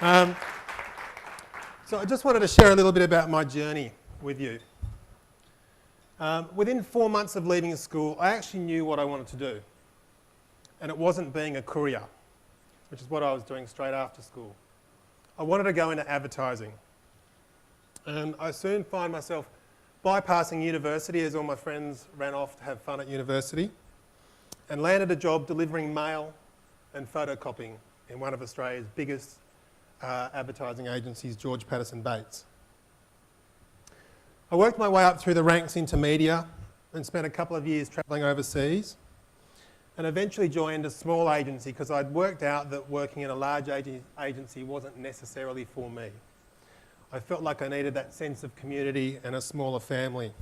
Um, so I just wanted to share a little bit about my journey with you. Within 4 months of leaving school, I actually knew what I wanted to do. And it wasn't being a courier, which is what I was doing straight after school. I wanted to go into advertising. And I soon find myself bypassing university as all my friends ran off to have fun at university, and landed a job delivering mail and photocopying in one of Australia's biggest advertising agencies, George Patterson Bates. I worked my way up through the ranks into media and spent a couple of years travelling overseas, and eventually joined a small agency because I'd worked out that working in a large agency wasn't necessarily for me. I felt like I needed that sense of community and a smaller family.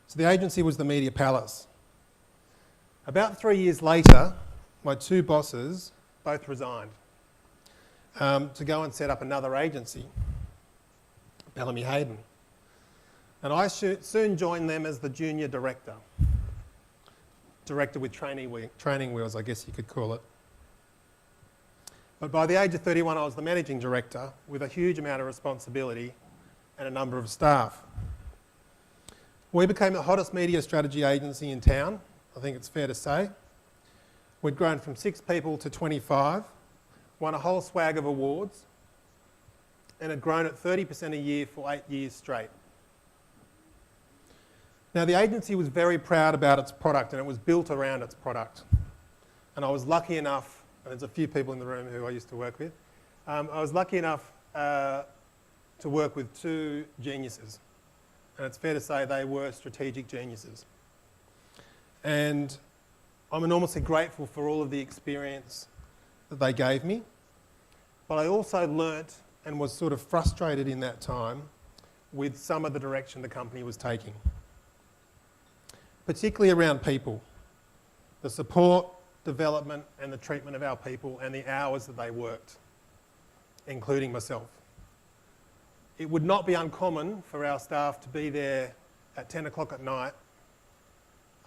So the agency was the Media Palace. About 3 years later, my two bosses both resigned to go and set up another agency, Bellamy Hayden. And I soon joined them as the junior director. Director with training wheels, I guess you could call it. But by the age of 31, I was the managing director with a huge amount of responsibility and a number of staff. We became the hottest media strategy agency in town, I think it's fair to say. We'd grown from 6 people to 25, won a whole swag of awards, and had grown at 30% a year for 8 years straight. Now, the agency was very proud about its product, and it was built around its product. And I was lucky enough, and there's a few people in the room who I used to work with, I was lucky enough to work with 2 geniuses. And it's fair to say they were strategic geniuses. And I'm enormously grateful for all of the experience that they gave me. But I also learnt and was sort of frustrated in that time with some of the direction the company was taking, particularly around people, the support, development and the treatment of our people and the hours that they worked, including myself. It would not be uncommon for our staff to be there at 10 o'clock at night,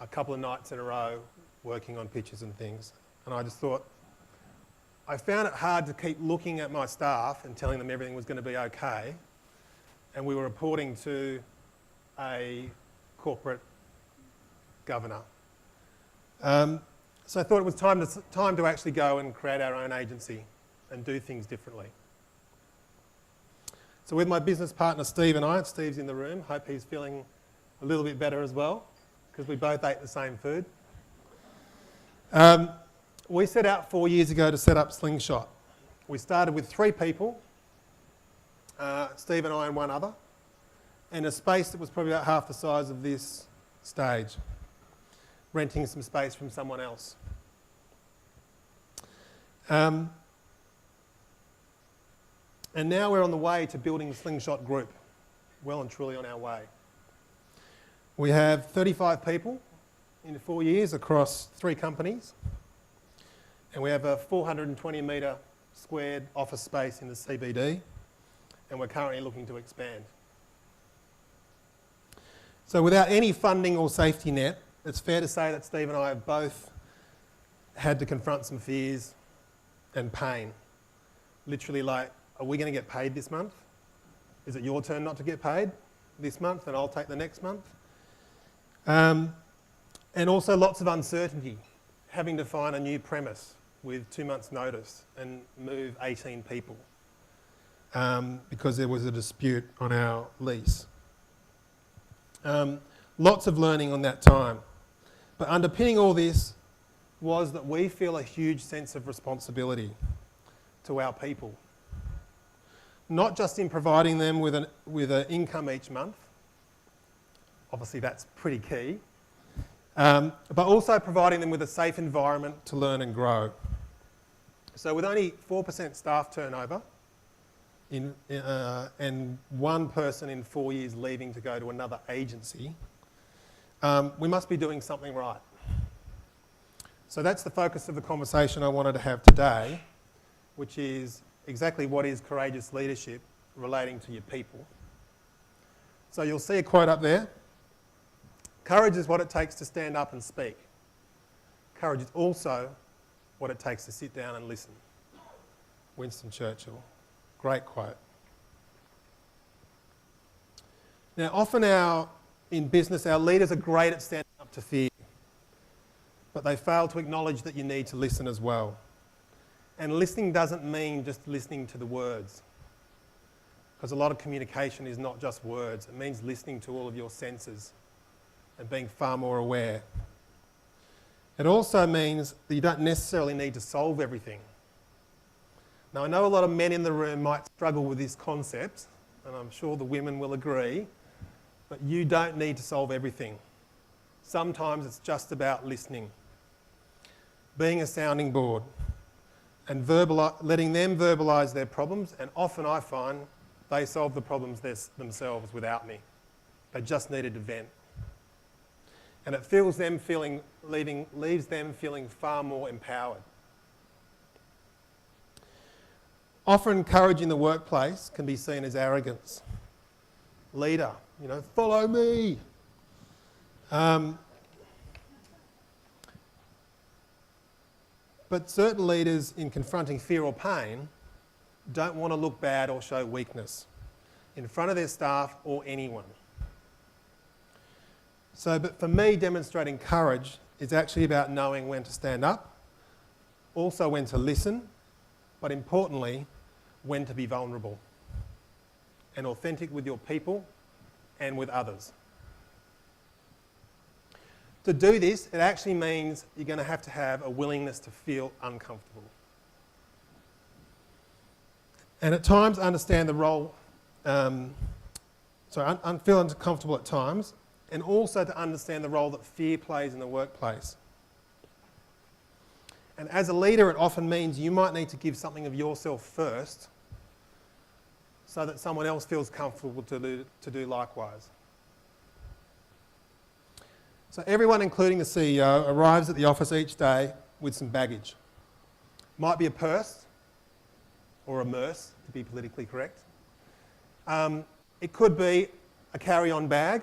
a couple of nights in a row, working on pitches and things. And I just thought, I found it hard to keep looking at my staff and telling them everything was going to be okay, and we were reporting to a corporate governor. So I thought it was time to actually go and create our own agency and do things differently. So with my business partner Steve and I, Steve's in the room, hope he's feeling a little bit better as well, because we both ate the same food. We set out 4 years ago to set up Slingshot. We started with 3 people, Steve and I and one other, in a space that was probably about half the size of this stage, renting some space from someone else. And now we're on the way to building the Slingshot group, well and truly on our way. We have 35 people in 4 years across 3 companies, and we have a 420 metre squared office space in the CBD, and we're currently looking to expand. So without any funding or safety net, it's fair to say that Steve and I have both had to confront some fears and pain. Literally like, are we going to get paid this month? Is it your turn not to get paid this month and I'll take the next month? And also lots of uncertainty, having to find a new premise with 2 months' notice and move 18 people because there was a dispute on our lease. Lots of learning on that time. But underpinning all this was that we feel a huge sense of responsibility to our people. Not just in providing them with an income each month, obviously that's pretty key, but also providing them with a safe environment to learn and grow. So with only 4% staff turnover and 1 person in 4 years leaving to go to another agency, we must be doing something right. So that's the focus of the conversation I wanted to have today, which is exactly what is courageous leadership relating to your people. So you'll see a quote up there. Courage is what it takes to stand up and speak. Courage is also what it takes to sit down and listen. Winston Churchill. Great quote. Now, often in business, our leaders are great at standing up to fear, but they fail to acknowledge that you need to listen as well. And listening doesn't mean just listening to the words, because a lot of communication is not just words. It means listening to all of your senses and being far more aware. It also means that you don't necessarily need to solve everything. Now, I know a lot of men in the room might struggle with this concept, and I'm sure the women will agree, but you don't need to solve everything. Sometimes it's just about listening, being a sounding board, and letting them verbalise their problems, and often I find they solve the problems themselves without me. They just needed to vent. And it leaves them feeling far more empowered. Offering courage in the workplace can be seen as arrogance. Leader, follow me. But certain leaders in confronting fear or pain don't want to look bad or show weakness in front of their staff or anyone. But for me, demonstrating courage is actually about knowing when to stand up, also when to listen, but importantly, when to be vulnerable and authentic with your people and with others. To do this, it actually means you're going to have a willingness to feel uncomfortable. And at times understand the role, feel uncomfortable at times, and also to understand the role that fear plays in the workplace. And as a leader, it often means you might need to give something of yourself first so that someone else feels comfortable to do likewise. So everyone, including the CEO, arrives at the office each day with some baggage. Might be a purse, or a merce, to be politically correct. It could be a carry-on bag,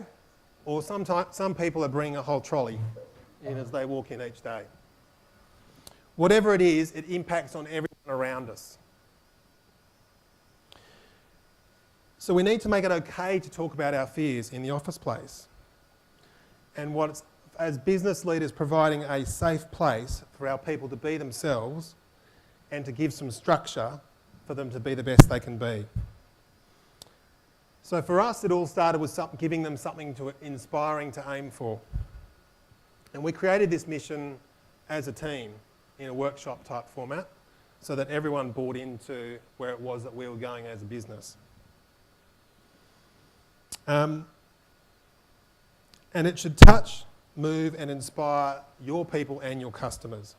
or some people are bringing a whole trolley in as they walk in each day. Whatever it is, it impacts on everyone around us. So we need to make it okay to talk about our fears in the office place. And as business leaders, providing a safe place for our people to be themselves and to give some structure for them to be the best they can be. So for us, it all started with giving them something inspiring to aim for. And we created this mission as a team in a workshop type format so that everyone bought into where it was that we were going as a business. And it should touch, move and inspire your people and your customers.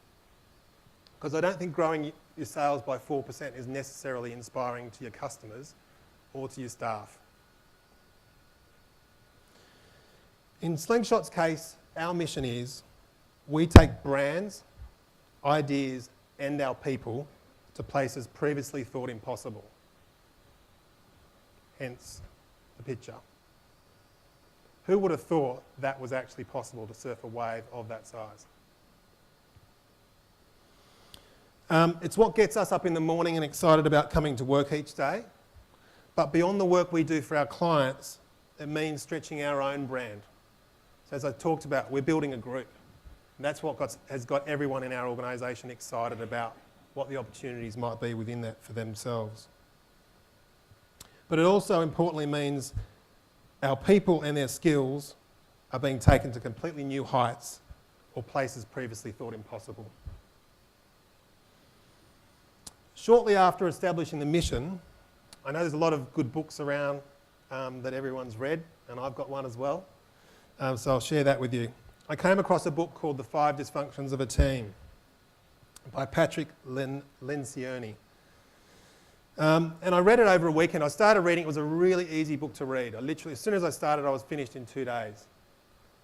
Because I don't think growing your sales by 4% is necessarily inspiring to your customers or to your staff. In Slingshot's case, our mission is we take brands, ideas and our people to places previously thought impossible. Hence the picture. Who would have thought that was actually possible to surf a wave of that size? It's what gets us up in the morning and excited about coming to work each day. But beyond the work we do for our clients, it means stretching our own brand. So as I talked about, we're building a group. And that's what has got everyone in our organisation excited about what the opportunities might be within that for themselves. But it also importantly means our people and their skills are being taken to completely new heights or places previously thought impossible. Shortly after establishing the mission, I know there's a lot of good books around that everyone's read, and I've got one as well, so I'll share that with you. I came across a book called The 5 Dysfunctions of a Team by Patrick Lencioni. And I read it over a weekend. I started reading, it was a really easy book to read. I literally, as soon as I started, I was finished in 2 days.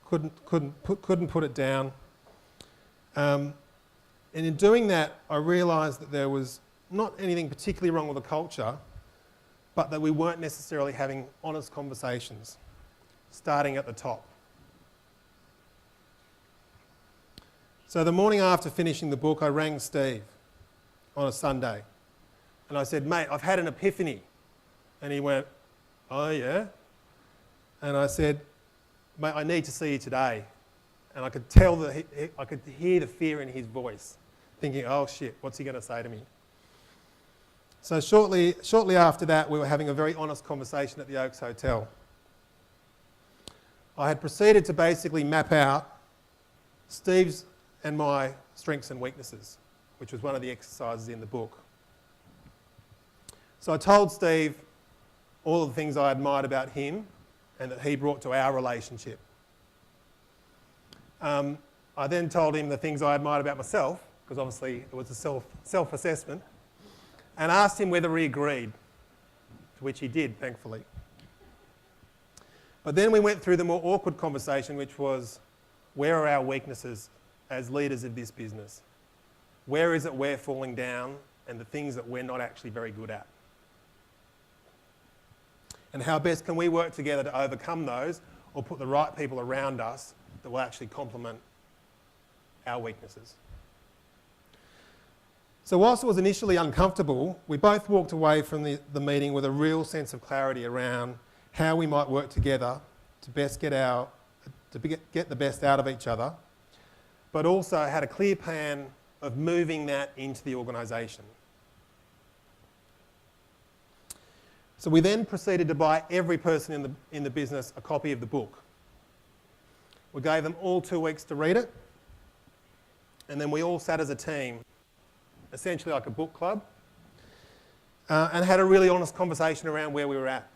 Couldn't put it down. And in doing that, I realised that there was not anything particularly wrong with the culture, but that we weren't necessarily having honest conversations, starting at the top. So the morning after finishing the book, I rang Steve on a Sunday. And I said, mate, I've had an epiphany. And he went, oh yeah? And I said, mate, I need to see you today. And I could tell that I could hear the fear in his voice, thinking, oh shit, what's he going to say to me? So shortly after that, we were having a very honest conversation at the Oaks Hotel. I had proceeded to basically map out Steve's and my strengths and weaknesses, which was one of the exercises in the book. So I told Steve all of the things I admired about him and that he brought to our relationship. I then told him the things I admired about myself, because obviously it was a self-assessment, and asked him whether he agreed, to which he did, thankfully. But then we went through the more awkward conversation, which was, where are our weaknesses as leaders of this business? Where is it we're falling down and the things that we're not actually very good at? And how best can we work together to overcome those or put the right people around us that will actually complement our weaknesses? So whilst it was initially uncomfortable, we both walked away from the meeting with a real sense of clarity around how we might work together to best get the best out of each other, but also had a clear plan of moving that into the organisation. So we then proceeded to buy every person in the business a copy of the book. We gave them all 2 weeks to read it, and then we all sat as a team, essentially like a book club, and had a really honest conversation around where we were at.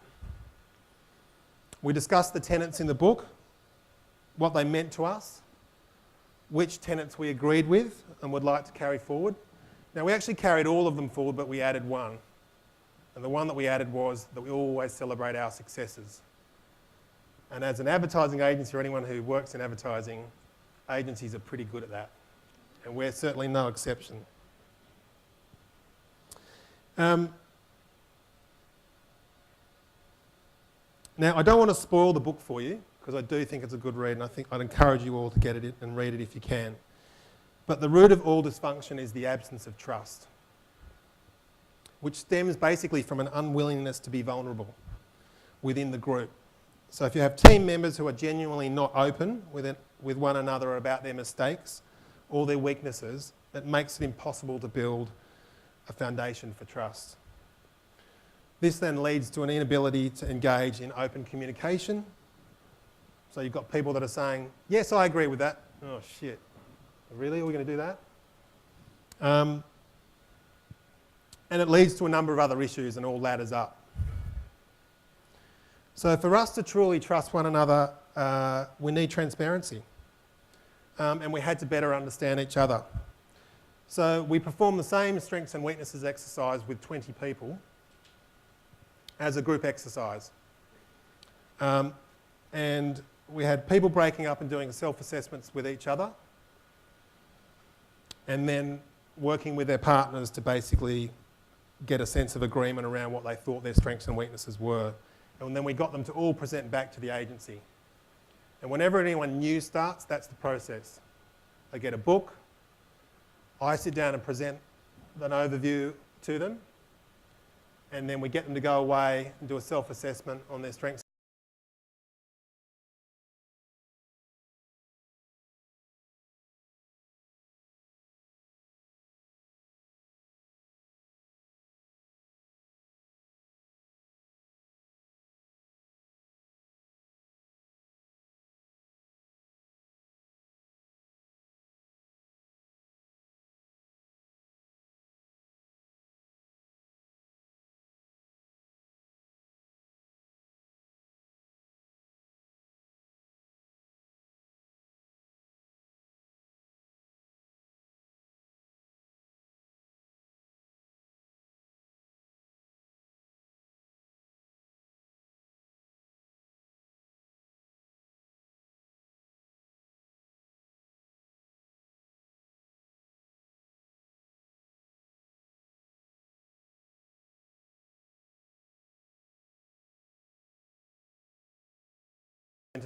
We discussed the tenets in the book, what they meant to us, which tenets we agreed with and would like to carry forward. Now, we actually carried all of them forward, but we added one. And the one that we added was that we always celebrate our successes. And as an advertising agency, or anyone who works in advertising, agencies are pretty good at that. And we're certainly no exception. Now, I don't want to spoil the book for you, because I do think it's a good read, and I think I'd encourage you all to get it and read it if you can. But the root of all dysfunction is the absence of trust, which stems basically from an unwillingness to be vulnerable within the group. So if you have team members who are genuinely not open with one another about their mistakes or their weaknesses, it makes it impossible to build a foundation for trust. This then leads to an inability to engage in open communication. So you've got people that are saying, yes, I agree with that. Oh, shit. Really? Are we going to do that? And it leads to a number of other issues, and all ladders up. So for us to truly trust one another, we need transparency. And we had to better understand each other. So we performed the same strengths and weaknesses exercise with 20 people as a group exercise. And we had people breaking up and doing self-assessments with each other, and then working with their partners to basically get a sense of agreement around what they thought their strengths and weaknesses were. And then we got them to all present back to the agency. And whenever anyone new starts, that's the process. They get a book, I sit down and present an overview to them, and then we get them to go away and do a self-assessment on their strengths.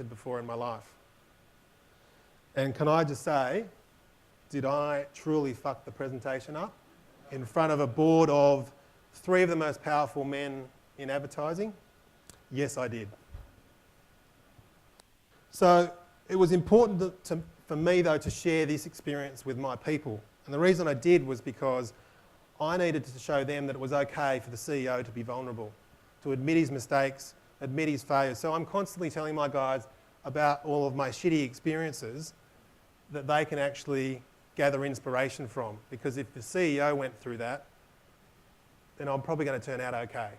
Before in my life. And can I just say, did I truly fuck the presentation up in front of a board of 3 of the most powerful men in advertising? Yes, I did. So it was important for me, though, to share this experience with my people. And the reason I did was because I needed to show them that it was okay for the CEO to be vulnerable, to admit his mistakes, admit his failures. So I'm constantly telling my guys about all of my shitty experiences that they can actually gather inspiration from. Because if the CEO went through that, then I'm probably going to turn out okay.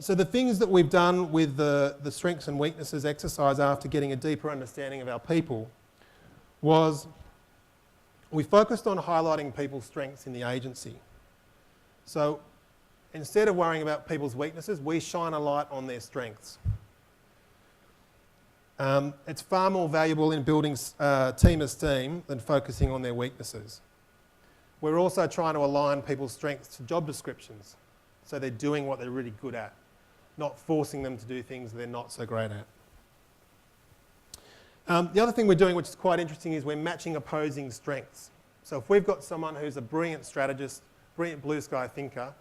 So the things that we've done with the strengths and weaknesses exercise after getting a deeper understanding of our people was we focused on highlighting people's strengths in the agency. So instead of worrying about people's weaknesses, we shine a light on their strengths. It's far more valuable in building team esteem than focusing on their weaknesses. We're also trying to align people's strengths to job descriptions, so they're doing what they're really good at, not forcing them to do things they're not so great at. The other thing we're doing, which is quite interesting, is we're matching opposing strengths. So if we've got someone who's a brilliant strategist, brilliant blue sky thinker,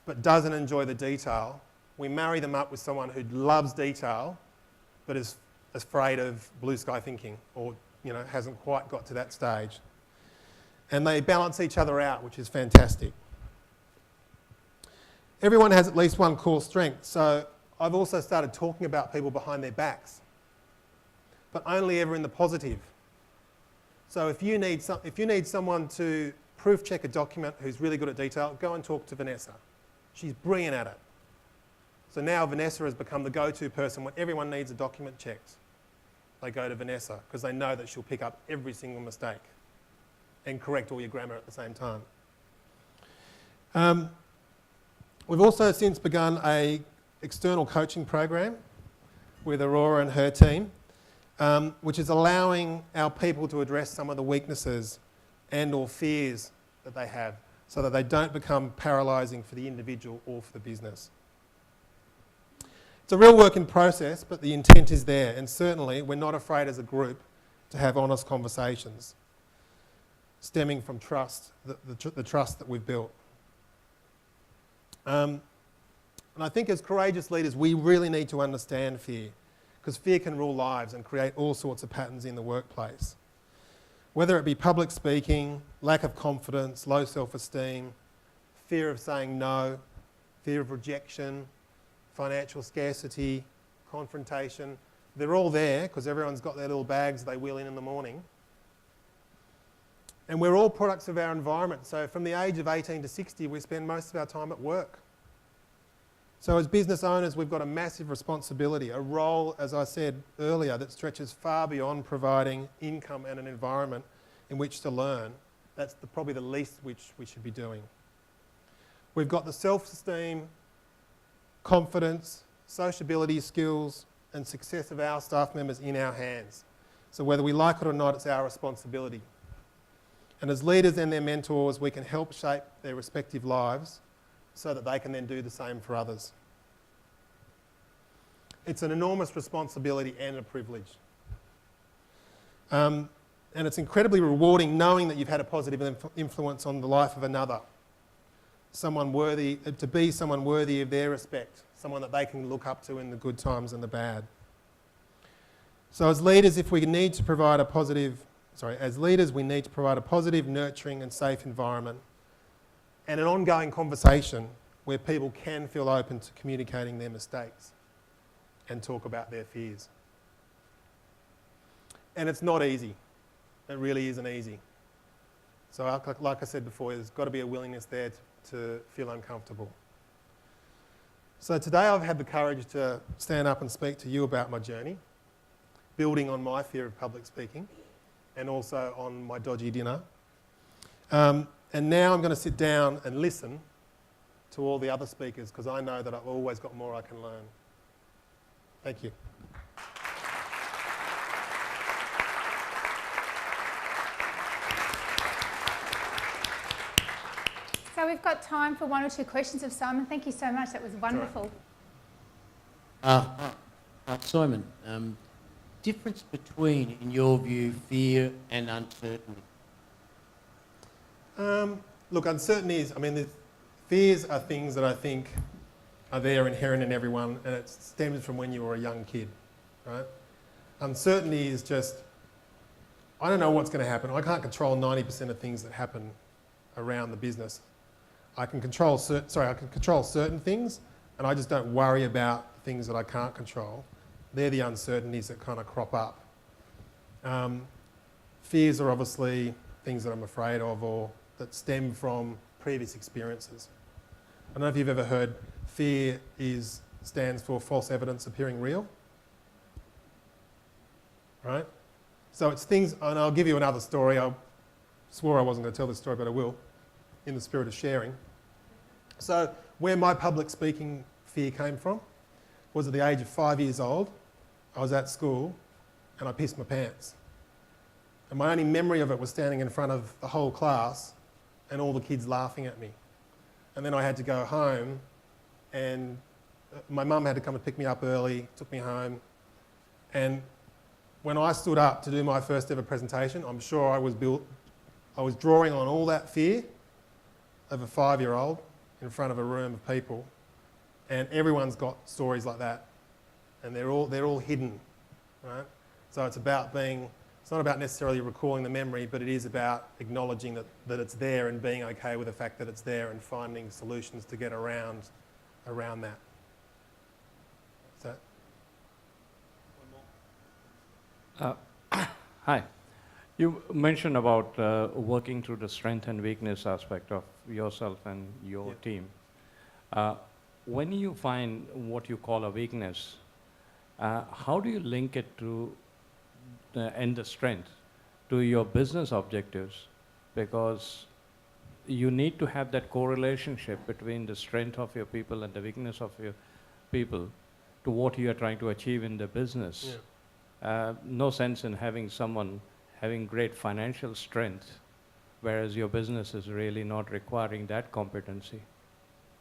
but doesn't enjoy the detail, we marry them up with someone who loves detail, but is afraid of blue sky thinking, or hasn't quite got to that stage. And they balance each other out, which is fantastic. Everyone has at least one core strength, so I've also started talking about people behind their backs, but only ever in the positive. So if you need someone to proof check a document who's really good at detail, go and talk to Vanessa. She's brilliant at it. So now Vanessa has become the go-to person when everyone needs a document checked. They go to Vanessa because they know that she'll pick up every single mistake and correct all your grammar at the same time. We've also since begun an external coaching program with Aurora and her team, which is allowing our people to address some of the weaknesses and or fears that they have so that they don't become paralysing for the individual or for the business. It's a real work in process, but the intent is there, and certainly we're not afraid as a group to have honest conversations stemming from trust, the trust that we've built. And I think as courageous leaders, we really need to understand fear, because fear can rule lives and create all sorts of patterns in the workplace. Whether it be public speaking, lack of confidence, low self-esteem, fear of saying no, fear of rejection, financial scarcity, confrontation, they're all there because everyone's got their little bags they wheel in the morning. And we're all products of our environment. So from the age of 18 to 60, we spend most of our time at work. So as business owners, we've got a massive responsibility, a role, as I said earlier, that stretches far beyond providing income and an environment in which to learn. That's probably the least which we should be doing. We've got the self-esteem, confidence, sociability skills, and success of our staff members in our hands. So whether we like it or not, it's our responsibility. And as leaders and their mentors, we can help shape their respective lives so that they can then do the same for others. It's an enormous responsibility and a privilege. And it's incredibly rewarding knowing that you've had a positive influence on the life of another. To be someone worthy of their respect, someone that they can look up to in the good times and the bad. So as leaders, we need to provide a positive, nurturing and safe environment and an ongoing conversation where people can feel open to communicating their mistakes and talk about their fears. And it's not easy. It really isn't easy. So like I said before, there's got to be a willingness there to feel uncomfortable. So today I've had the courage to stand up and speak to you about my journey, building on my fear of public speaking and also on my dodgy dinner. And now I'm going to sit down and listen to all the other speakers because I know that I've always got more I can learn. Thank you. So we've got time for 1 or 2 questions of Simon. Thank you so much. That was wonderful. Simon, difference between, in your view, fear and uncertainty? Look, uncertainties, I mean, fears are things that I think are there inherent in everyone, and it stems from when you were a young kid, right? Uncertainty is just, I don't know what's going to happen. I can't control 90% of things that happen around the business. I can control certain things, and I just don't worry about things that I can't control. They're the uncertainties that kind of crop up. Fears are obviously things that I'm afraid of or that stem from previous experiences. I don't know if you've ever heard fear stands for false evidence appearing real, right? So it's things, and I'll give you another story. I swore I wasn't going to tell this story, but I will, in the spirit of sharing. So where my public speaking fear came from was at the age of 5 years old. I was at school and I pissed my pants. And my only memory of it was standing in front of the whole class and all the kids laughing at me. And then I had to go home, and my mum had to come and pick me up early, took me home. And when I stood up to do my first ever presentation, I'm sure I was drawing on all that fear of a 5-year-old in front of a room of people. And everyone's got stories like that. And they're all hidden, right? So it's not about necessarily recalling the memory, but it is about acknowledging that it's there and being okay with the fact that it's there and finding solutions to get around that. Is that? Hi. You mentioned about working through the strength and weakness aspect of yourself and your team. When you find what you call a weakness, how do you link it to and the strength to your business objectives? Because you need to have that correlationship between the strength of your people and the weakness of your people to what you are trying to achieve in the business. Yeah. No sense in having someone having great financial strength, whereas your business is really not requiring that competency.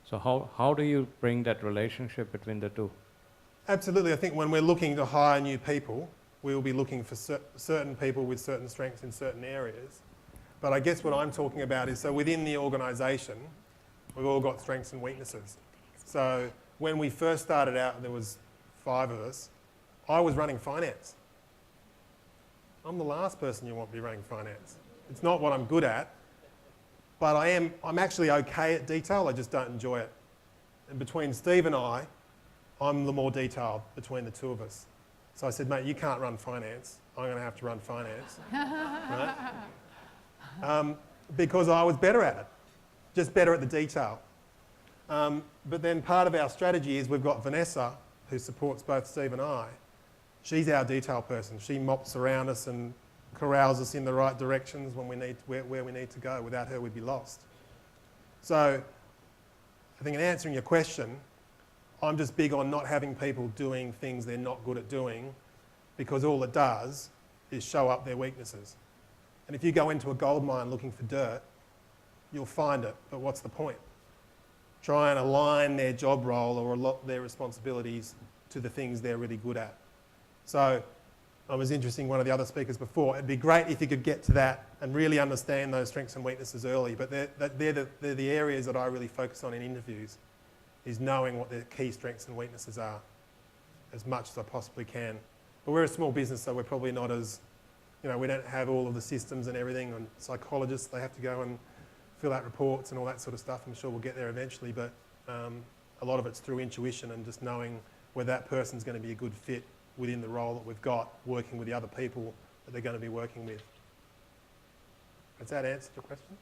So how do you bring that relationship between the two? Absolutely. I think when we're looking to hire new people, we will be looking for certain people with certain strengths in certain areas. But I guess what I'm talking about is, so within the organisation, we've all got strengths and weaknesses. So when we first started out, and there was 5 of us, I was running finance. I'm the last person you want to be running finance. It's not what I'm good at, but I'm actually okay at detail, I just don't enjoy it. And between Steve and I'm the more detailed between the two of us. So I said, mate, you can't run finance. I'm going to have to run finance. Right? Because I was better at it, just better at the detail. But then part of our strategy is we've got Vanessa, who supports both Steve and I. She's our detail person. She mops around us and corrals us in the right directions when where we need to go. Without her, we'd be lost. So I think in answering your question, I'm just big on not having people doing things they're not good at doing, because all it does is show up their weaknesses. And if you go into a gold mine looking for dirt, you'll find it, but what's the point? Try and align their job role or their responsibilities to the things they're really good at. So I was interested in one of the other speakers before. It'd be great if you could get to that and really understand those strengths and weaknesses early, but they're the areas that I really focus on in interviews, is knowing what their key strengths and weaknesses are as much as I possibly can. But we're a small business, so we're probably not as, we don't have all of the systems and everything, and psychologists, they have to go and fill out reports and all that sort of stuff. I'm sure we'll get there eventually, but a lot of it's through intuition and just knowing whether that person's going to be a good fit within the role that we've got, working with the other people that they're going to be working with. Has that answered your question?